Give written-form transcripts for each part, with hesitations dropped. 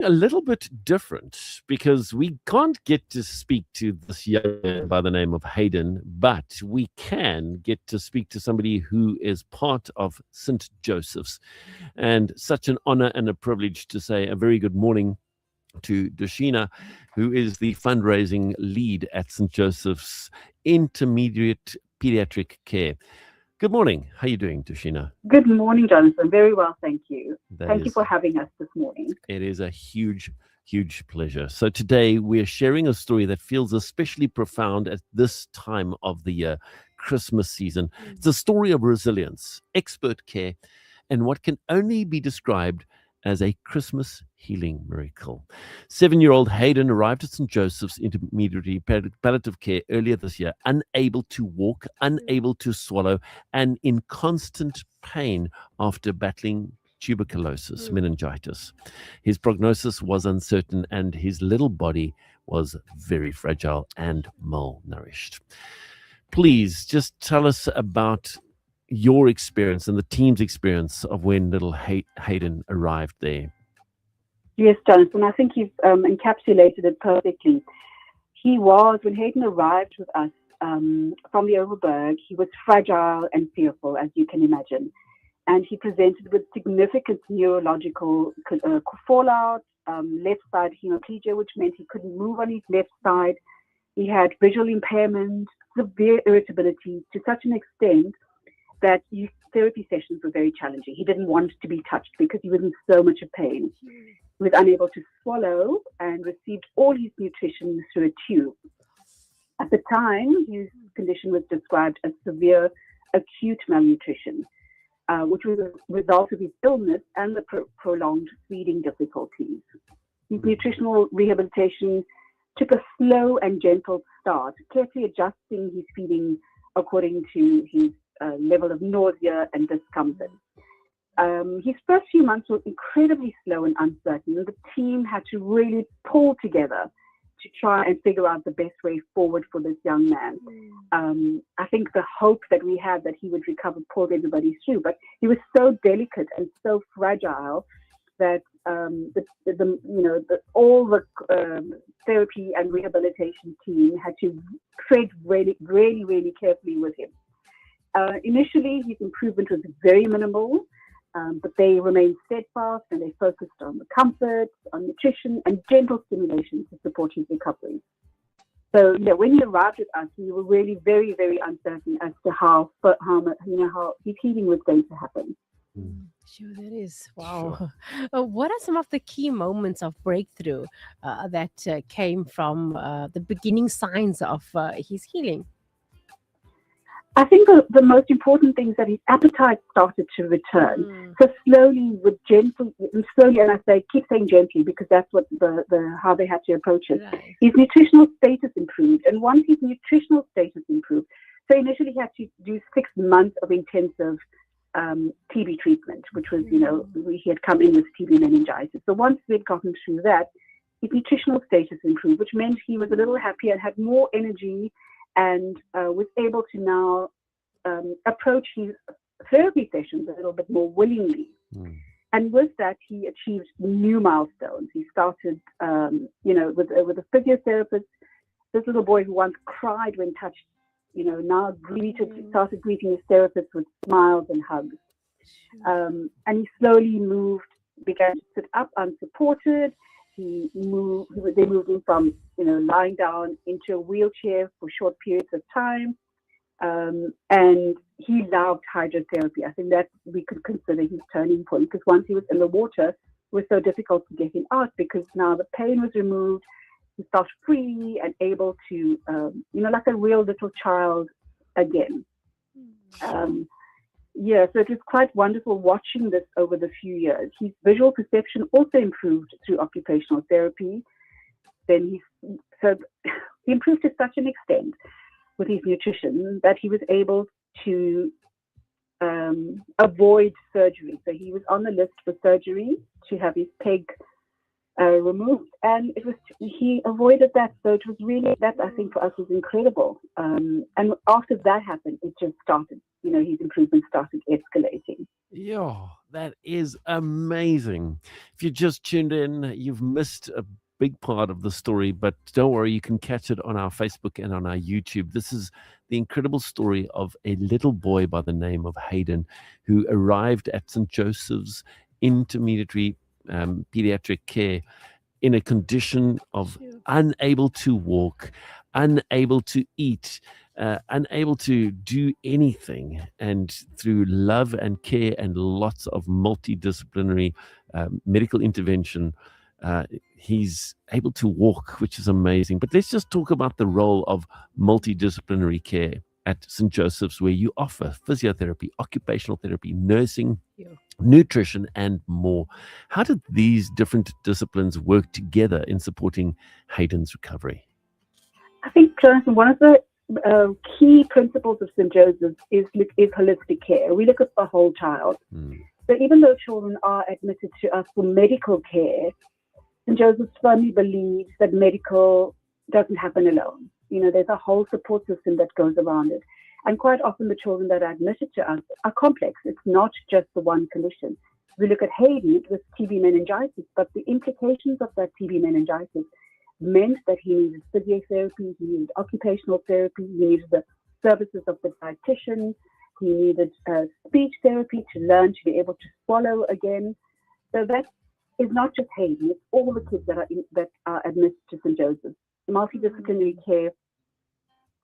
A little bit different because we can't get to speak to this young man by the name of Hayden, but we can get to speak to somebody who is part of St. Joseph's. And such an honor and a privilege to say a very good morning to Dushina, who is the fundraising lead at St. Joseph's Intermediate Pediatric Care. Good morning. How are you doing, Dushina? Good morning, Jonathan. Very well, thank you. Thank you Is for having us this morning. It is a huge, huge pleasure. So today we're sharing a story that feels especially profound at this time of the year, Christmas season. It's a story of resilience, expert care, and what can only be described as a Christmas healing miracle. 7-year-old Hayden arrived at St. Joseph's Intermediary Palliative Care earlier this year, unable to walk, unable to swallow, and in constant pain after battling tuberculosis, meningitis. His prognosis was uncertain and his little body was very fragile and malnourished. Please just tell us about your experience and the team's experience of when little Hayden arrived there. Yes, Jonathan, I think you've encapsulated it perfectly. When Hayden arrived with us from the Overberg, he was fragile and fearful, as you can imagine. And he presented with significant neurological fallout, left side hemiplegia, which meant he couldn't move on his left side. He had visual impairment, severe irritability to such an extent that his therapy sessions were very challenging. He didn't want to be touched because he was in so much pain. He was unable to swallow and received all his nutrition through a tube. At the time, his condition was described as severe acute malnutrition, which was a result of his illness and the prolonged feeding difficulties. His nutritional rehabilitation took a slow and gentle start, carefully adjusting his feeding according to his level of nausea and discomfort. His first few months were incredibly slow and uncertain, and the team had to really pull together to try and figure out the best way forward for this young man. I think the hope that we had that he would recover pulled everybody through, but he was so delicate and so fragile that all the therapy and rehabilitation team had to tread really, really, really carefully with him. Initially, his improvement was very minimal, but they remained steadfast and they focused on the comfort, on nutrition, and gentle stimulation to support his recovery. So, when he arrived with us, we were really very, very uncertain as to how his healing was going to happen. Sure, that is. Wow. Sure. What are some of the key moments of breakthrough that came from the beginning signs of his healing? I think the most important thing is that his appetite started to return. So slowly, and I keep saying gently because that's what how they had to approach it. Right. His nutritional status improved, and once his nutritional status improved, so initially he had to do 6 months of intensive TB treatment, which was, he had come in with TB meningitis. So once we had gotten through that, his nutritional status improved, which meant he was a little happier and had more energy and was able to now approach his therapy sessions a little bit more willingly. And with that, he achieved new milestones. He started, with a physiotherapist. This little boy who once cried when touched, now started greeting his therapist with smiles and hugs. And he slowly began to sit up unsupported. They moved him from, lying down into a wheelchair for short periods of time. And he loved hydrotherapy. I think that we could consider his turning point, because once he was in the water, it was so difficult to get him out because now the pain was removed. He felt free and able to, like a real little child again. So it was quite wonderful watching this over the few years. His visual perception also improved through occupational therapy. Then he improved to such an extent with his nutrition that he was able to avoid surgery. So he was on the list for surgery to have his PEG removed, and he avoided that. So it was really that, I think, for us was incredible. And after that happened, it just started. His improvement started escalating. Yeah, that is amazing. If you just tuned in, you've missed a big part of the story, but don't worry, you can catch it on our Facebook and on our YouTube. This is the incredible story of a little boy by the name of Hayden, who arrived at St. Joseph's intermediary pediatric care in a condition of unable to walk, unable to eat, unable to do anything. And through love and care and lots of multidisciplinary medical intervention, he's able to walk, which is amazing. But let's just talk about the role of multidisciplinary care at St. Joseph's, where you offer physiotherapy, occupational therapy, nursing, nutrition, and more. How did these different disciplines work together in supporting Hayden's recovery? I think, Jonathan, one of the key principles of St. Joseph's is holistic care. We look at the whole child. So even though children are admitted to us for medical care, St. Joseph's firmly believes that medical doesn't happen alone. There's a whole support system that goes around it. And quite often the children that are admitted to us are complex. It's not just the one condition. We look at Hayden, it was TB meningitis, but the implications of that TB meningitis meant that he needed physiotherapy, he needed occupational therapy, he needed the services of the dietitian, he needed speech therapy to learn to be able to swallow again. So that is not just Hayden, it's all the kids that are admitted to St. Joseph's. Multidisciplinary care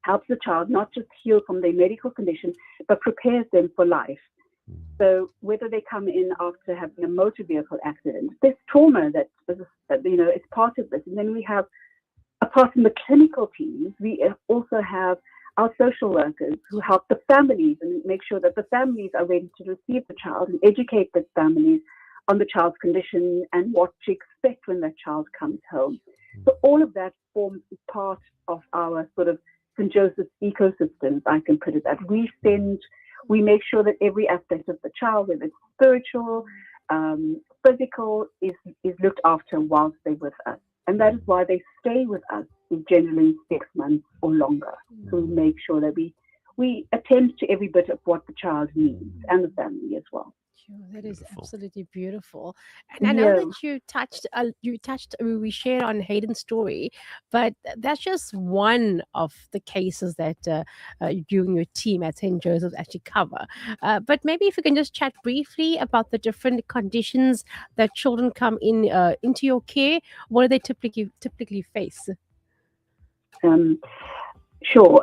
helps the child not just heal from their medical condition, but prepares them for life. So whether they come in after having a motor vehicle accident, there's trauma that is part of this. And then we have, apart from the clinical teams, we also have our social workers who help the families and make sure that the families are ready to receive the child and educate the families on the child's condition and what to expect when that child comes home. So all of that forms part of our sort of St. Joseph's ecosystem, I can put it that. We make sure that every aspect of the child, whether it's spiritual, physical, is looked after whilst they're with us. And that is why they stay with us generally 6 months or longer. So we make sure that we attend to every bit of what the child needs and the family as well. That is absolutely beautiful. And I know that we shared on Hayden's story, but that's just one of the cases that you and your team at St. Joseph's actually cover. But maybe if you can just chat briefly about the different conditions that children come in into your care, what do they typically face? Sure.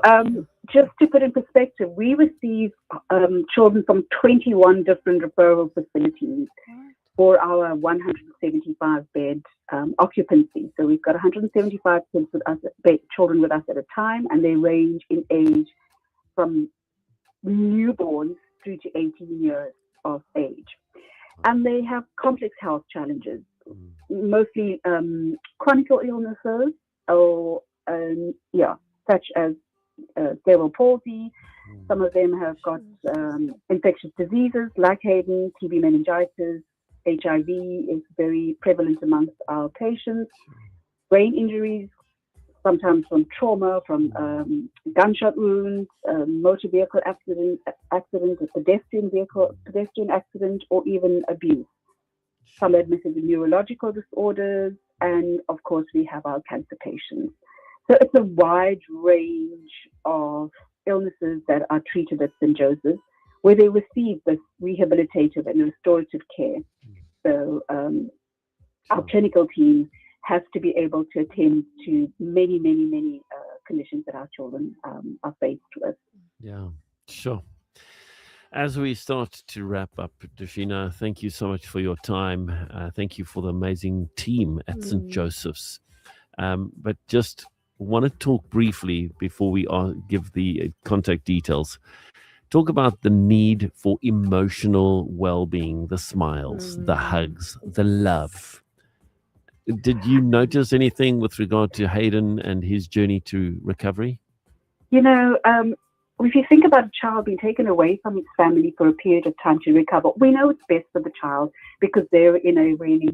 Just to put in perspective, we receive children from 21 different referral facilities for our 175-bed occupancy. So we've got 175 kids children with us at a time, and they range in age from newborns through to 18 years of age. And they have complex health challenges, mostly chronic illnesses, or such as cerebral palsy. Some of them have got infectious diseases like Hayden, TB meningitis, HIV is very prevalent amongst our patients. Brain injuries, sometimes from trauma, from gunshot wounds, motor vehicle accident, a pedestrian accident, or even abuse. Some admitted with neurological disorders, and of course we have our cancer patients. So it's a wide range of illnesses that are treated at St. Joseph's, where they receive this rehabilitative and restorative care. So our clinical team has to be able to attend to many, many, many conditions that our children are faced with. Yeah, sure. As we start to wrap up, Dushina, thank you so much for your time. Thank you for the amazing team at St. Joseph's. But just want to talk briefly before we give the contact details. Talk about the need for emotional well-being, the smiles, the hugs, the love. Did you notice anything with regard to Hayden and his journey to recovery? if you think about a child being taken away from its family for a period of time to recover, we know it's best for the child because they're in a really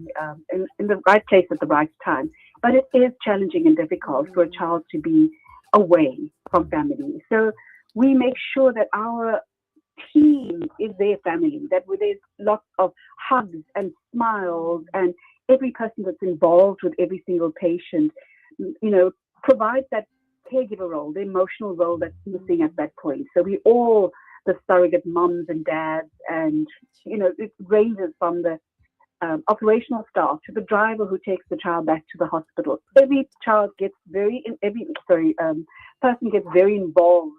in the right place at the right time. But it is challenging and difficult for a child to be away from family. So we make sure that our team is their family, that there's lots of hugs and smiles, and every person that's involved with every single patient, provides that caregiver role, the emotional role that's missing at that point. So we all, the surrogate moms and dads, and it ranges from the operational staff to the driver who takes the child back to the hospital. Every child gets person gets very involved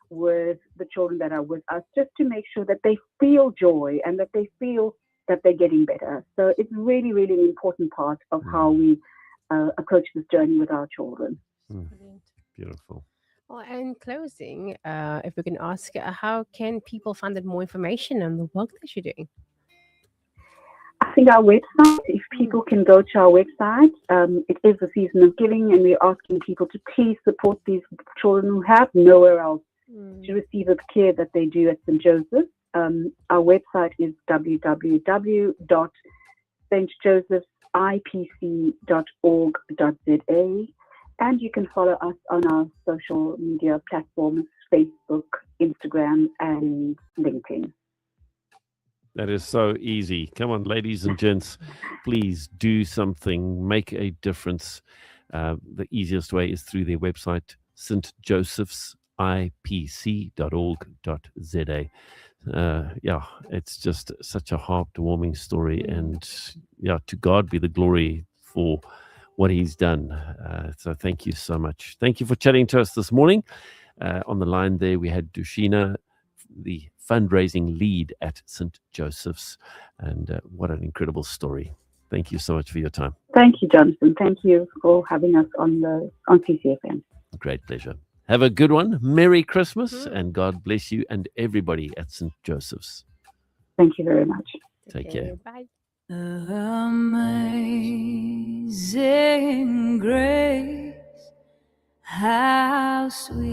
with the children that are with us, just to make sure that they feel joy and that they feel that they're getting better. So it's really, really an important part of how we approach this journey with our children. Beautiful. Well, and in closing, if we can ask, how can people find out more information on the work that you're doing? I think our website, if people can go to our website, it is the season of giving, and we're asking people to please support these children who have nowhere else to receive the care that they do at St. Joseph's. Our website is www.stjosephsipc.org.za, and you can follow us on our social media platforms, Facebook, Instagram, and LinkedIn. That is so easy. Come on, ladies and gents, please do something, make a difference. The easiest way is through their website, stjosephsipc.org.za. It's just such a heartwarming story, and to God be the glory for what he's done. So thank you so much. Thank you for chatting to us this morning. On the line there, we had Dushina, the fundraising lead at St. Joseph's, and what an incredible story. Thank you so much for your time. Thank you, Jonathan. Thank you for having us on CCFm. Great pleasure. Have a good one. Merry Christmas, and God bless you and everybody at St. Joseph's. Thank you very much. Take care. Bye. Amazing grace, how sweet.